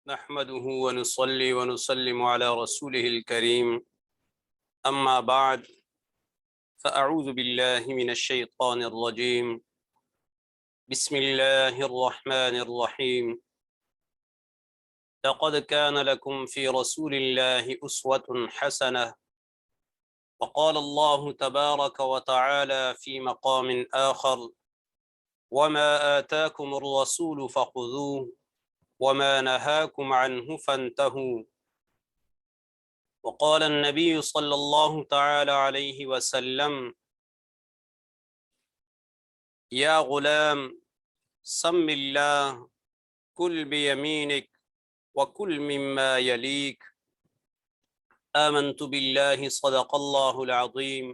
نحمده ونصلي ونسلم على رسوله الكريم أما بعد فأعوذ بالله من الشيطان الرجيم بسم الله الرحمن الرحيم لقد كان لكم في رسول الله أسوة حسنة وقال الله تبارك وتعالى في مقام آخر وما آتاكم الرسول فخذوه وما نهاكم عنه فانتهوا وقال النبي صلى الله تعالى عليه وسلم يا غلام سم الله كل بيمينك وكل مما يليك آمنت بالله صدق الله العظيم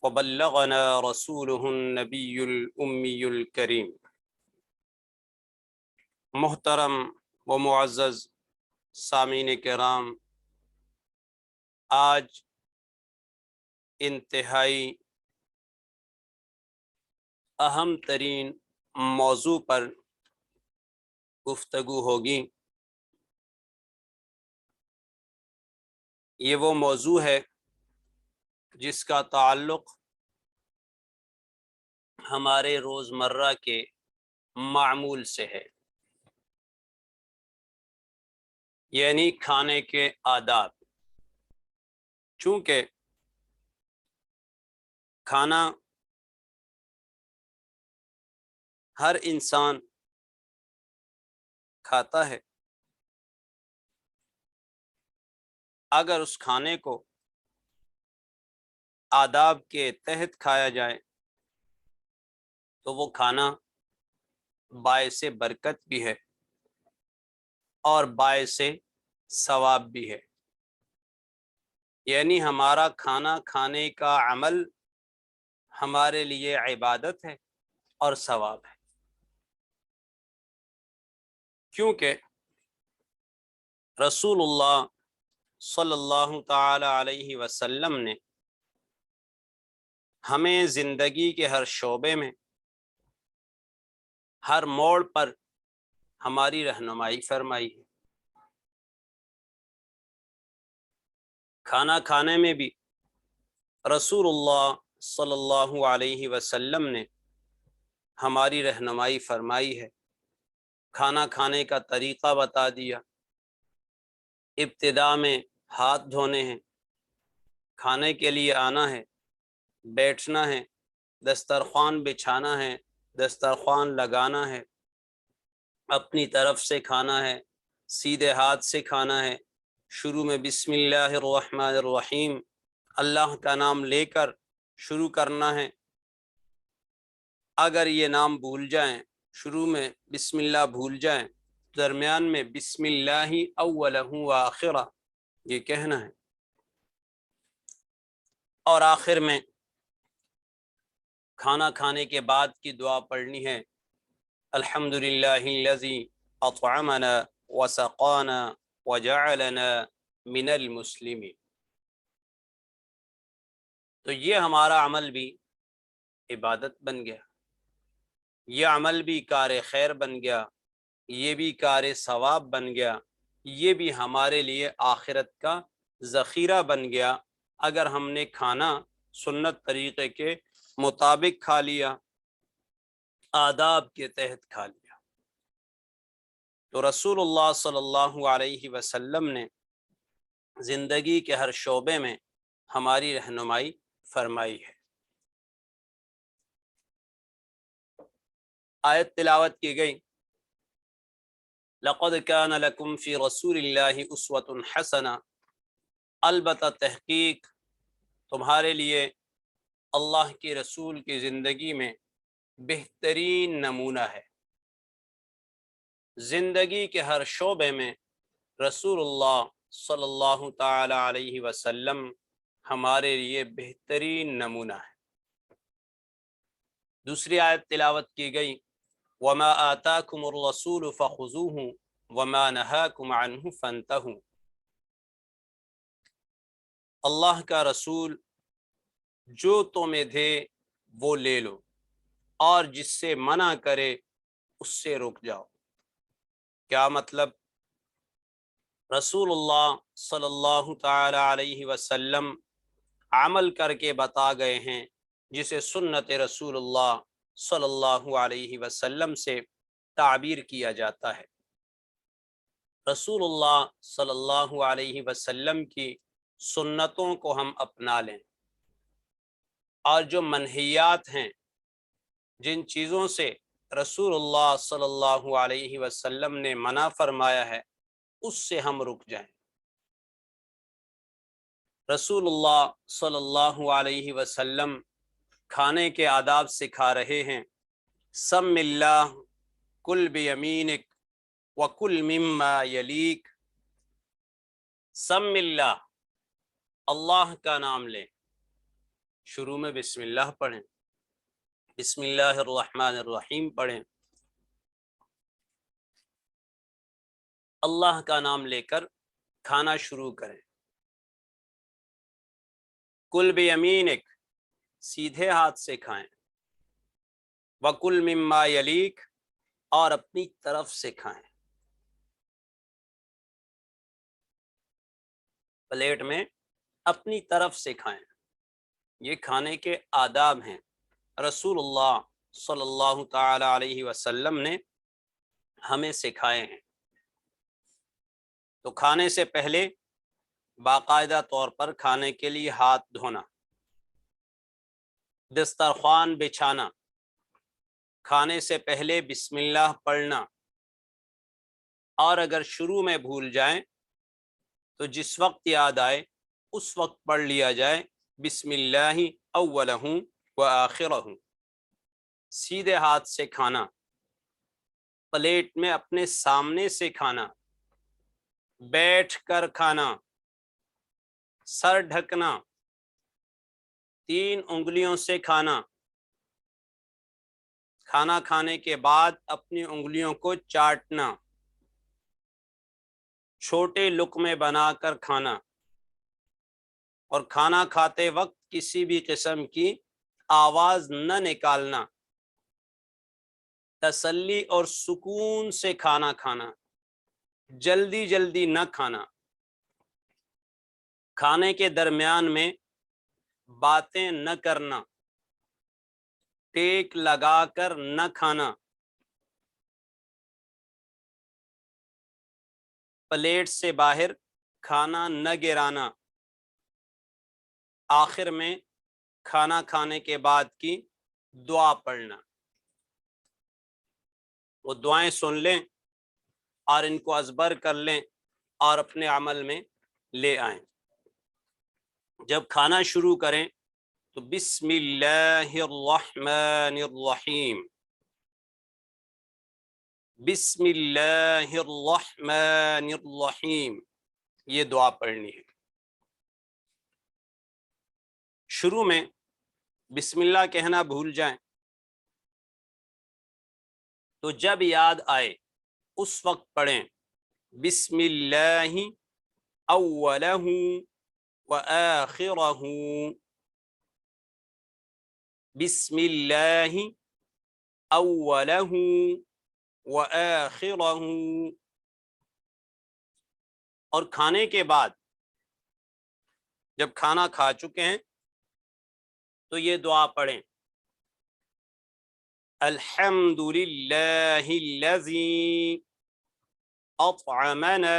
وبلغنا رسوله النبي الأمي الكريم۔ محترم و معزز سامعین کرام، آج انتہائی اہم ترین موضوع پر گفتگو ہوگی۔ یہ وہ موضوع ہے جس کا تعلق ہمارے روزمرہ کے معمول سے ہے، یعنی کھانے کے آداب۔ چونکہ کھانا ہر انسان کھاتا ہے، اگر اس کھانے کو آداب کے تحت کھایا جائے تو وہ کھانا باعث برکت بھی ہے اور باعث ثواب بھی ہے، یعنی ہمارا کھانا کھانے کا عمل ہمارے لیے عبادت ہے اور ثواب ہے۔ کیونکہ رسول اللہ صلی اللہ تعالی علیہ وسلم نے ہمیں زندگی کے ہر شعبے میں، ہر موڑ پر ہماری رہنمائی فرمائی ہے۔ کھانا کھانے میں بھی رسول اللہ صلی اللہ علیہ وسلم نے ہماری رہنمائی فرمائی ہے، کھانا کھانے کا طریقہ بتا دیا۔ ابتدا میں ہاتھ دھونے ہیں، کھانے کے لیے آنا ہے، بیٹھنا ہے، دسترخوان بچھانا ہے، دسترخوان لگانا ہے، اپنی طرف سے کھانا ہے، سیدھے ہاتھ سے کھانا ہے، شروع میں بسم اللہ الرحمن الرحیم اللہ کا نام لے کر شروع کرنا ہے۔ اگر یہ نام بھول جائیں، شروع میں بسم اللہ بھول جائیں، درمیان میں بسم اللہ اولہ و آخرہ یہ کہنا ہے، اور آخر میں کھانا کھانے کے بعد کی دعا پڑھنی ہے، الحمدللہ الذی اطعمنا وسقانا وجعلنا من المسلمین۔ تو یہ ہمارا عمل بھی عبادت بن گیا، یہ عمل بھی کار خیر بن گیا، یہ بھی کار ثواب بن گیا، یہ بھی ہمارے لیے آخرت کا ذخیرہ بن گیا اگر ہم نے کھانا سنت طریقے کے مطابق کھا لیا، آداب کے تحت کھا لیا۔ تو رسول اللہ صلی اللہ علیہ وسلم نے زندگی کے ہر شعبے میں ہماری رہنمائی فرمائی ہے۔ آیت تلاوت کی گئی، لقد كان لكم في رسول الله اسوة حسنہ، البتہ تحقیق تمہارے لیے اللہ کے رسول کی زندگی میں بہترین نمونہ ہے۔ زندگی کے ہر شعبے میں رسول اللہ صلی اللہ تعالی علیہ وسلم ہمارے لیے بہترین نمونہ ہے۔ دوسری آیت تلاوت کی گئی، وما آتاکم الرسول فخذوہ وما نہاکم عنہ فانتہوا، اللہ کا رسول جو تمہیں دے وہ لے لو، اور جس سے منع کرے اس سے رک جاؤ۔ کیا مطلب؟ رسول اللہ صلی اللہ تعالی علیہ وسلم عمل کر کے بتا گئے ہیں، جسے سنت رسول اللہ صلی اللہ علیہ وسلم سے تعبیر کیا جاتا ہے۔ رسول اللہ صلی اللہ علیہ وسلم کی سنتوں کو ہم اپنا لیں، اور جو منہیات ہیں، جن چیزوں سے رسول اللہ صلی اللہ علیہ وسلم نے منع فرمایا ہے، اس سے ہم رک جائیں۔ رسول اللہ صلی اللہ علیہ وسلم کھانے کے آداب سکھا رہے ہیں۔ سم اللہ، کل بیمینک وکل مما یلیک۔ سم اللہ، اللہ کا نام لیں، شروع میں بسم اللہ پڑھیں، بسم اللہ الرحمن الرحیم پڑھیں، اللہ کا نام لے کر کھانا شروع کریں۔ کل بیمینک، سیدھے ہاتھ سے کھائیں، وکل مما یلیک، اور اپنی طرف سے کھائیں، پلیٹ میں اپنی طرف سے کھائیں۔ یہ کھانے کے آداب ہیں، رسول اللہ صلی اللہ تعالی علیہ وسلم نے ہمیں سکھائے ہیں۔ تو کھانے سے پہلے باقاعدہ طور پر کھانے کے لیے ہاتھ دھونا، دسترخوان بچھانا، کھانے سے پہلے بسم اللہ پڑھنا، اور اگر شروع میں بھول جائیں تو جس وقت یاد آئے اس وقت پڑھ لیا جائے، بسم اللہ اولہ و آخرہ۔ سیدھے ہاتھ سے کھانا، پلیٹ میں اپنے سامنے سے کھانا، بیٹھ کر کھانا، سر ڈھکنا، 3 انگلیوں سے کھانا، کھانا کھانے کے بعد اپنی انگلیوں کو چاٹنا، چھوٹے لقمے بنا کر کھانا، اور کھانا کھاتے وقت کسی بھی قسم کی آواز نہ نکالنا، تسلی اور سکون سے کھانا کھانا، جلدی جلدی نہ کھانا، کھانے کے درمیان میں باتیں نہ کرنا، ٹیک لگا کر نہ کھانا، پلیٹ سے باہر کھانا نہ گرانا، آخر میں کھانا کھانے کے بعد کی دعا پڑھنا۔ وہ دعائیں سن لیں اور ان کو ازبر کر لیں اور اپنے عمل میں لے آئیں۔ جب کھانا شروع کریں تو بسم اللہ الرحمن الرحیم، بسم اللہ الرحمن الرحیم، یہ دعا پڑھنی ہے۔ شروع میں بسم اللہ کہنا بھول جائیں تو جب یاد آئے اس وقت پڑھیں، بسم اللہ اولہ وآخرہ، بسم اللہ اولہ وآخرہ۔ اور کھانے کے بعد جب کھانا کھا چکے ہیں تو یہ دعا پڑھیں، الحمد للہ الذی اطعمنا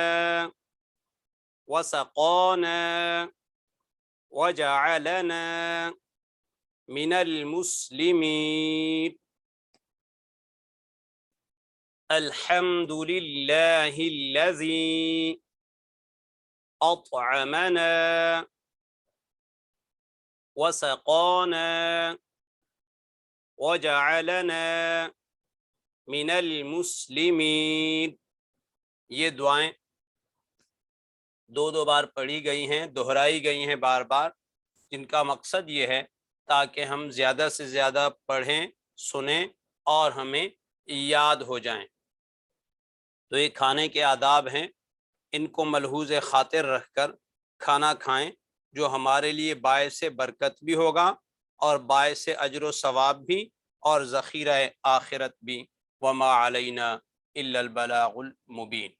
وسقانا وجعلنا من المسلمین، الحمد للہ الذی اطعمنا وسقانا وجعلنا من المسلمین۔ یہ دعائیں 2 بار پڑھی گئی ہیں، دہرائی گئی ہیں بار بار، جن کا مقصد یہ ہے تاکہ ہم زیادہ سے زیادہ پڑھیں، سنیں اور ہمیں یاد ہو جائیں۔ تو یہ کھانے کے آداب ہیں، ان کو ملحوظ خاطر رکھ کر کھانا کھائیں، جو ہمارے لیے باعث برکت بھی ہوگا اور باعث اجر و ثواب بھی اور ذخیرہ آخرت بھی۔ وما علینا الا البلاغ المبین۔